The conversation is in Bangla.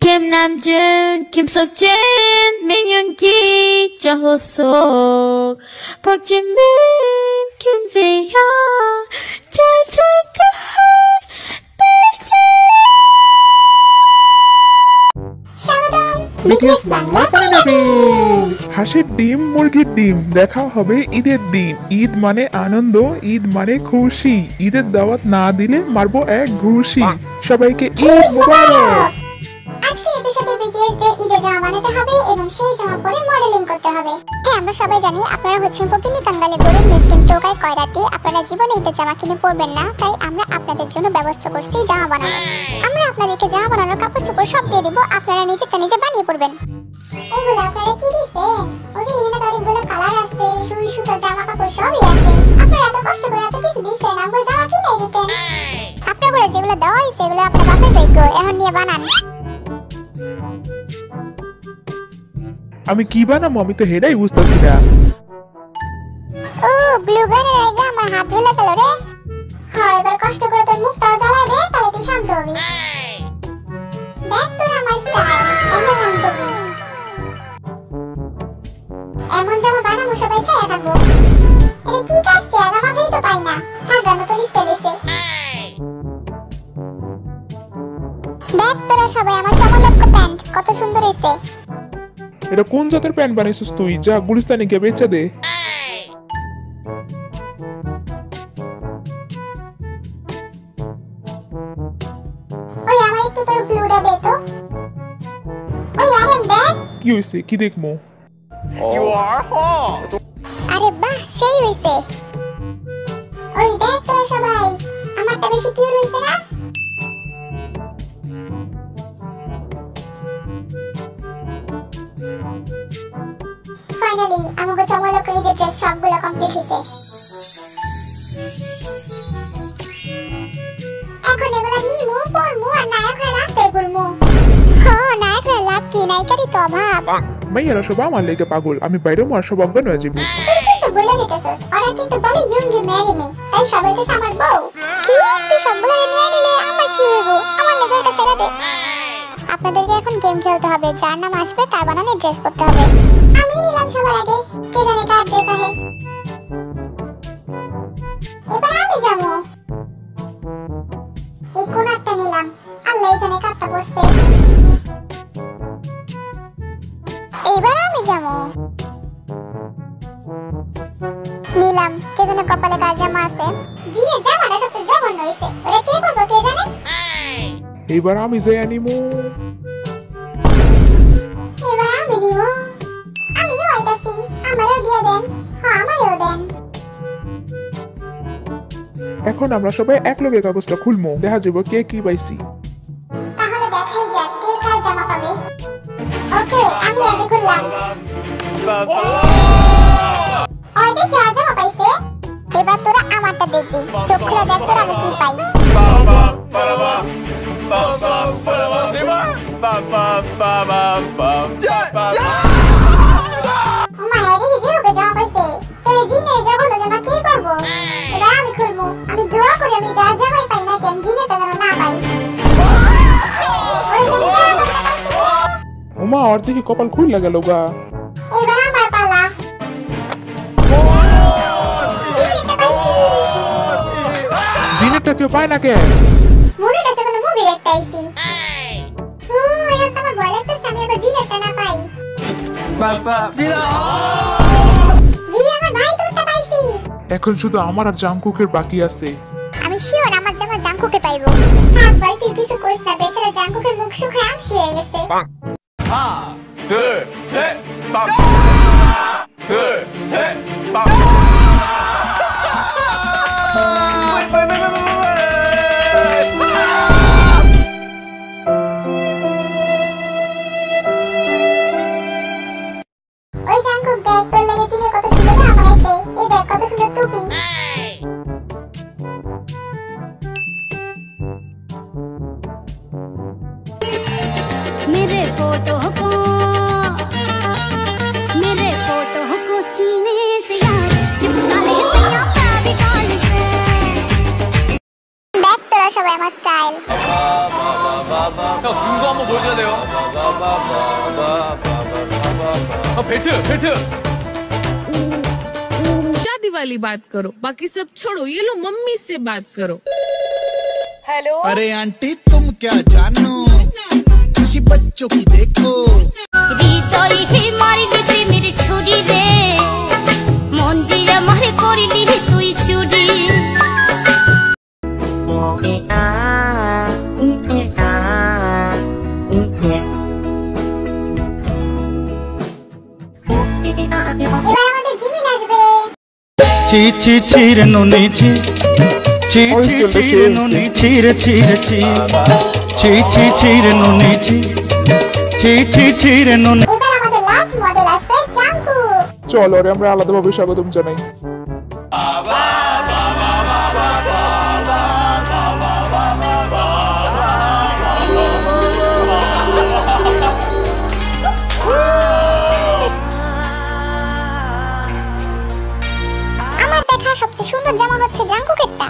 Kim Namjoon, Kim Seokjin, Min Yoongi, Jung Ho-suk, Park Jimin, Kim Taehyung, Jang Tae-geun, BTS Bangla হাঁসের ডিম মুরগির ডিম দেখা হবে ঈদের দিন। ঈদ মানে আনন্দ, ঈদ মানে খুশি। ঈদের দাওয়াত না দিলে মারবো এক ঘুষি। সবাইকে ঈদ মোবারক। আজকে এপিসোডে BTS দের ঈদের জামা বানাতে হবে এবং সেই জামা পরে মডেলিং করতে হবে। হ্যাঁ, আমরা সবাই জানি আপনারা হচ্ছেন ফকিনি কাঙ্গালে গরিব মিসকিন টোকাই কয়রাতি। আপনারা জীবনে ঈদের জামা কিনে পরবেন না, তাই আমরা আপনাদের জন্য ব্যবস্থা করছি জামা বানানো। আমরা আপনাদেরকে জামা বানানোর কাপড় চোপড় সব দিয়ে দিব, আপনারা নিজেরটা নিজে বানিয়ে পরবেন। এগুলো আপনারা কি দিছেন? ওরে এখানে তো অনেকগুলো কালার আছে, সুই সুতা জামা কাপড় সবই আছে। আপনারা এত কষ্ট করে এত কিছু দিছেন, আমরা জামা কিনে দিতেন। আপনারা যেগুলো দেওয়া হয়েছে এগুলো আপনার বাপের ভাগ্য, এখন নিয়ে বানান। আমি কি বানাবো আমি তো হেডাই বুঝতেছি না। ও গ্লু গানের আগে আমার হাত ঝুলে গেল রে। হ্যাঁ, এবার কষ্ট করে তোর মুখটাও জ্বালায় দে, তাহলে তুই শান্ত হবি। দেখ তোর আমার স্টাইল, এমন গান করবি। এমন জামা বানাবো সবাই চাই থাকবো। এটা কি কাটছে? আদা মাথাই তো পাই না। থাকবে নতুন স্টাইল এসে। দেখ তোরা সবাই আমার চমলক্ষ প্যান্ট কত সুন্দর এসে। এটা কোন জাতের প্যান্ট বানাইছিস তুই? যা গুলিস্তানে গিয়ে বেচে দে। ওই আমার একটু তোর ব্লুটা দে তো। ওই আরে দেখ কি হইছে? কি দেখমু? You are hot. আরে বাহ, সেই হইছে। ওই দেখ তোরা সবাই আমারটা বেশি কিউট হইছে না? ফাইনালি আমাকে চমলক্ষ ঈদের ড্রেস সবগুলো কমপ্লিট হইছে। এখন এগুলো নিমু, পরমু আর নায়ক হয়ে রাস্তায় ঘুরমু। হ্যাঁ, নায়ক হয়ে লাভ কি? নায়িকারই তো অভাব। মাইয়ারা সব আমার লেগে পাগল, আমি বাইরে মার সব অজ্ঞান হয়ে যাবো। তুই কিন্তু বলে দিতেছস, ওরা কিন্তু বলে ইয়ুঙ্গি ম্যারি মি, তাই সবাই তো আমার বউ। কি তুই সবগুলো নিয়ে নিলে আমার কি হইব? আমার লেগে এটা ছেড়ে দে। আপনাদেরকে এখন গেম খেলতে হবে, যার নাম আসবে তার বানানো ড্রেস পরতে হবে। আমি নিলাম সবার আগে, কে জানে কার ড্রেস আহে। এবার আমি যাবো। এই কোনারটা নিলাম, আল্লাহ জানে কারটা পড়ছে। এবার আমি যাবো। নিলাম, কে জানে কপালে কার জামা আছে। জিনে জামাটা সবচেয়ে জঘন্য হইছে, ওটা কে পরবে কে জানে। এইবার আমি যাই আনিমু। এবার আমি দিব। আমিও আইতাছি, আমারও দিয়ে দেন। হ্যাঁ, আমারও দেন। এখন আমরা সবাই এক লগে কাগজটা খুলমু, দেখা যাবো কে কি পাইছি। তাহলে দেখাই যাক কে কার জামা পাবে। ওকে, আমি আগে খুললাম। ওই দেখি আর জামা পাইছে। এবার তোরা আমারটা দেখবি, চোখ খুলে দেখ তোরা আমি কি পাই। মায়ের দেখি জিহুকে জামা পাইছে, তাহলে জিনের জঘন্য জামা কি করবো? এবার আমি খুলবো। আমি দোয়া করি আমি যার জামাই পাই না কেন, জিনেরটা যেন না পাই। ওই জিনটা আমারটা পাইছে রে। ওমা, ওর দেখি কপাল খুইলা গেল গা। এবার আমার পালা। জিনেরটা পাইছি। জিনেরটা কেউ পায় না কে? মনে কাছে কোনো মুভি দেখতে আইছি। এখন তো আমার ভয় লাগতেছে আমি আবার জিনেরটা না পাই। আমার ভাই তোরটা পাইছি। এখন শুধু আমার আর জাংকুকের বাকি আছে। আমি শিওর আমার জামা জাংকুকে পাইবো। থাক ভাই, তুই কিছু কইস না, বেচারা জাংকুকের মুখ শুকায় আমসি হয়ে গেছে। 하나, 둘, 셋, 빵. 둘, 셋, 빵. ওই জাংকুক দেখ, তোর লাগে জিনে কত সুন্দর জামা বানাইছে। এই দেখ কত সুন্দর টুপি। मेरे फोटो को सीने से यार चिपका ले सैया फेविकॉल से। দেখ তোরা সবাই আমার স্টাইল। 형, 긴 거 한번 보여줘야 돼요. 형, 벨트. शादी वाली बात करो, बाकी सब छोड़ो, ये लो मम्मी से बात करो। अरे आंटी तुम क्या जानो, किसी बच्चों की देखो। হৃদয় হে মারিলি প্রেমের ছুরি রে, মন দিয়া মারে করিলি তুই চুরি। এবার আমাদের জিমিন আসবে। ছি ছি ছিরে নুনি ছি, ছি ছি ছিরে নুনি ছিরে ছিরে ছি, ছি ছি ছিরে নুনি ছি, ছি ছি ছিরে নুনি। এবার আমাদের লাস্ট মডেল আসবে জাঙ্কুক। চলো রে আমরা আলাদাভাবে স্বাগতম জানাই। আমার দেখা সবচেয়ে সুন্দর জামা হচ্ছে জাঙ্কুকেরটা।